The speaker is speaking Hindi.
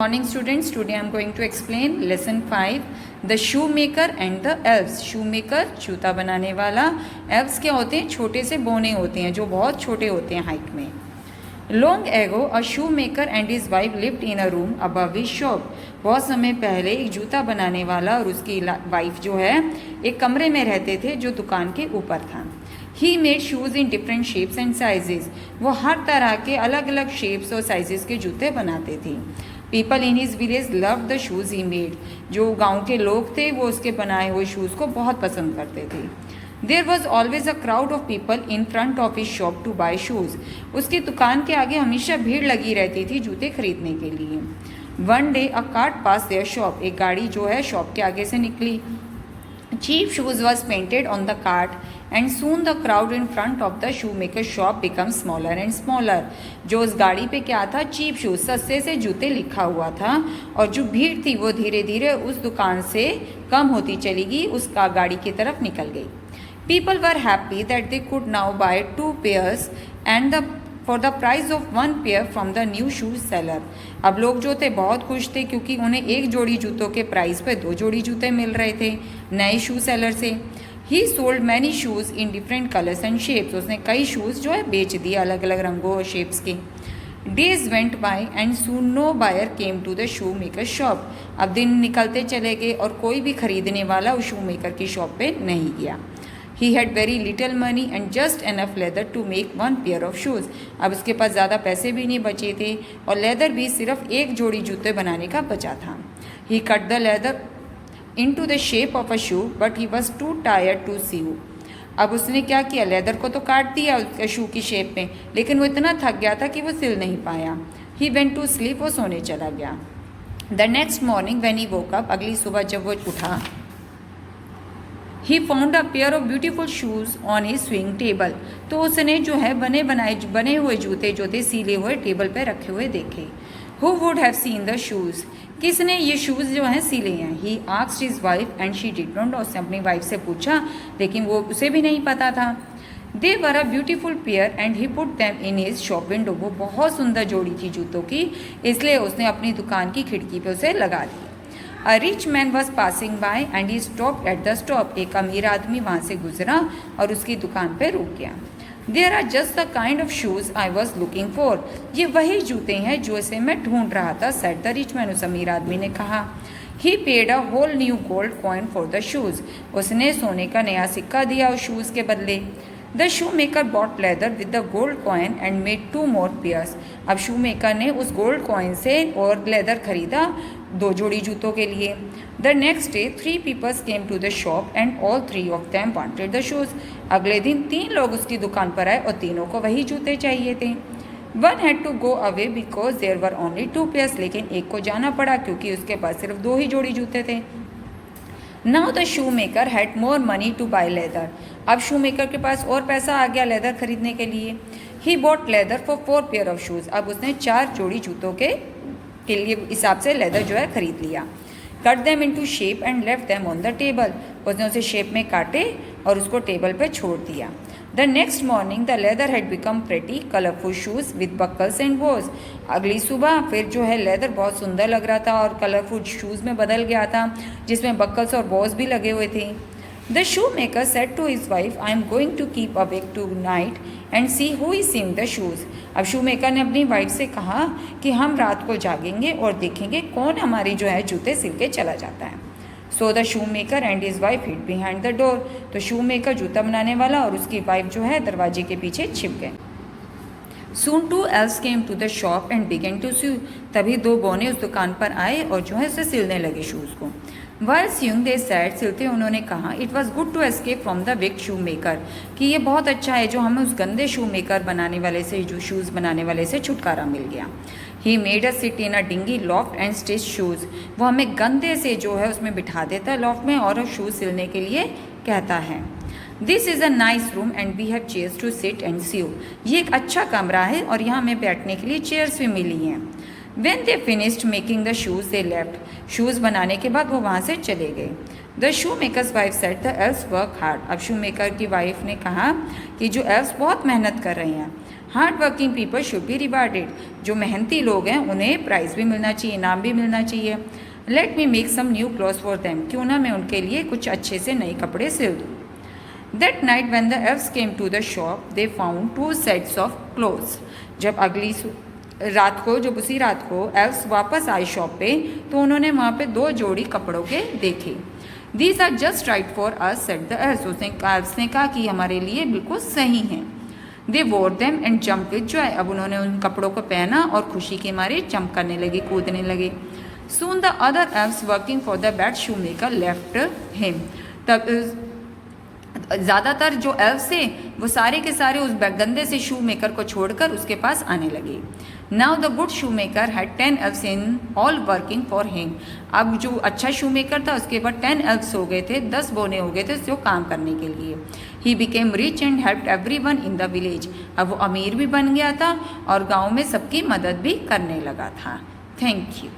Morning students, today I am going to explain lesson 5 the shoemaker and the elves. shoemaker जूता बनाने वाला, elves क्या होते हैं? छोटे से बोने होते हैं जो बहुत छोटे होते हैं हाइट में. Long ago a shoemaker and his wife lived in a room above his shop. बहुत समय पहले एक जूता बनाने वाला और उसकी वाइफ जो है एक कमरे में रहते थे जो दुकान के ऊपर था. He made shoes in different shapes and sizes. वो हर तरह के अलग अलग शेप्स और साइजेस के जूते बनाते थे. People in his village love the shoes he made. जो गांव के लोग थे वो उसके बनाए हुए शूज़ को बहुत पसंद करते थे. There was always a crowd of people in front of his shop to buy shoes. उसकी दुकान के आगे हमेशा भीड़ लगी रहती थी जूते खरीदने के लिए. One day a cart pass their shop. एक गाड़ी जो है शॉप के आगे से निकली. Cheap shoes was painted on the cart and soon the crowd in front of the shoemaker shop became smaller and smaller. जो उस गाड़ी पे क्या था? चीप शूज़, सस्ते से जूते लिखा हुआ था और जो भीड़ थी वो धीरे धीरे उस दुकान से कम होती चली गई, उस गाड़ी की तरफ निकल गई. People were happy that they could now buy 2 pairs and for the price of 1 pair from the new shoe seller. अब लोग जो थे बहुत खुश थे क्योंकि उन्हें एक जोड़ी जूतों के प्राइस पे 2 जोड़ी जूते मिल रहे थे नए शू सेलर से. He sold many shoes in different colors and shapes. उसने कई शूज़ जो है बेच दिए अलग अलग रंगों और शेप्स के. Days went by and soon no buyer came to the shoemaker's shop. अब दिन निकलते चले गए और कोई भी खरीदने वाला उस शू मेकर की शॉप पे नहीं गया. He had very little money and just enough leather to make 1 pair of shoes. अब उसके पास ज़्यादा पैसे भी नहीं बचे थे और लेदर भी सिर्फ एक जोड़ी जूते बनाने का बचा था. He cut the leather into the shape of a shoe but he was too tired to sew. अब उसने क्या किया? लेदर को तो काट दिया उसके शू की शेप में, लेकिन वो इतना थक गया था कि वो सिल नहीं पाया. He went to sleep. वो सोने चला गया. The next morning when he woke up, अगली सुबह जब वो उठा, He found a pair of beautiful shoes on his swing table. तो उसने जो है बने हुए जूते जो थे सीले हुए टेबल पे रखे हुए देखे. Who would have seen the shoes? किसने ये शूज़ जो हैं सिले हैं? He asked his wife and she did not know. उसने अपनी वाइफ से पूछा लेकिन वो उसे भी नहीं पता था. They were a beautiful pair and he put them in his shop window. वो बहुत सुंदर जोड़ी थी जूतों की, इसलिए उसने अपनी दुकान की खिड़की पे उसे लगा दिया. A rich man was passing by and he stopped at the stop. एक अमीर आदमी वहाँ से गुजरा और उसकी दुकान पे रुक गया. There are just the kind of shoes I was looking for. ये वही जूते हैं जो इसे मैं ढूंढ रहा था, said the rich man. उस अमीर आदमी ने कहा. He paid a whole new gold coin for the shoes. उसने सोने का नया सिक्का दिया उस शूज़ के बदले. The shoemaker bought leather with the gold coin and made 2 more pairs. अब shoemaker ने उस gold coin से और leather खरीदा 2 जोड़ी जूतों के लिए. The next day 3 people came to the shop and all 3 of them wanted the shoes. अगले दिन 3 लोग उसकी दुकान पर आए और तीनों को वही जूते चाहिए थे. One had to go away because there were only 2 pairs. लेकिन एक को जाना पड़ा क्योंकि उसके पास सिर्फ 2 ही जोड़ी जूते थे. Now the shoemaker had more money to buy leather. अब shoemaker के पास और पैसा आ गया लेदर खरीदने के लिए. He bought leather for 4 pair of shoes. अब उसने 4 जोड़ी जूतों के लिए हिसाब से लेदर जो है खरीद लिया. Cut them into shape and left them on the table. उसने उसे शेप में काटे और उसको टेबल पे छोड़ दिया. The next morning the leather had become pretty colorful shoes with buckles and bows. अगली सुबह फिर जो है लेदर बहुत सुंदर लग रहा था और कलरफुल शूज़ में बदल गया था जिसमें बकल्स और बोज भी लगे हुए थे. The shoemaker said to his wife, I am going to keep awake tonight and see who is sewing the shoes. अब shoemaker ने अपनी वाइफ से कहा कि हम रात को जागेंगे और देखेंगे कौन हमारी जो है जूते सिल के चला जाता है. So the shoemaker and his wife hid behind the door. तो shoemaker जूता बनाने वाला और उसकी वाइफ जो है दरवाजे के पीछे छिप गए. Soon 2 elves came to the shop and began to sew. तभी 2 बौने उस दुकान पर आए और जो है उसे सिलने लगे शूज़ को. While sewing they said, सिलते उन्होंने कहा, It was good to escape from the wicked shoemaker. कि ये बहुत अच्छा है जो हमें उस गंदे shoemaker बनाने वाले से, जो शूज़ बनाने वाले से छुटकारा मिल गया. He made us sit in a dingy loft and stitch shoes. वो हमें गंदे से जो है उसमें बिठा देता है लॉफ्ट में और शूज़ सिलने के लिए कहता है. This is a nice room and we have chairs to sit and sew. ये एक अच्छा कमरा है और यहाँ हमें बैठने के लिए चेयर्स भी मिली हैं. When they finished making the shoes, they left. Shoes बनाने के बाद वो वहाँ से चले गए. The shoemaker's wife said the elves work hard. अब shoemaker की वाइफ ने कहा कि जो elves बहुत मेहनत कर रहे हैं. Hard working people should be rewarded, जो मेहनती लोग हैं उन्हें प्राइज़ भी मिलना चाहिए, इनाम भी मिलना चाहिए। Let me make some new clothes for them, क्यों ना मैं उनके लिए कुछ अच्छे से नए कपड़े सिल दूँ। That night when the elves came to the shop they found 2 sets of clothes, जब अगली रात को, जब उसी रात को एल्व्स वापस आए शॉप पे, तो उन्होंने वहाँ पे 2 जोड़ी कपड़ों के देखे। These are just right for us said the elves, उसने कहा कि हमारे लिए बिल्कुल सही हैं। दे वोर them and jump with Joy, अब उन्होंने उन कपड़ों को पहना और खुशी के मारे जंप करने लगे, कूदने लगे। Soon the other elves working for the bad shoe maker left him, तब ज़्यादातर जो एल्व्स थे वो सारे के सारे उस गंदे से शू मेकर को छोड़कर उसके पास आने लगे। Now the good shoe maker had 10 elves in all working for him, अब जो अच्छा शू मेकर था उसके बाद 10 एल्व्स हो गए थे, 10 बोने हो गए थे जो काम करने के लिए। He became rich and helped everyone in the village, अब वो अमीर भी बन गया था और गाँव में सबकी मदद भी करने लगा था। Thank you.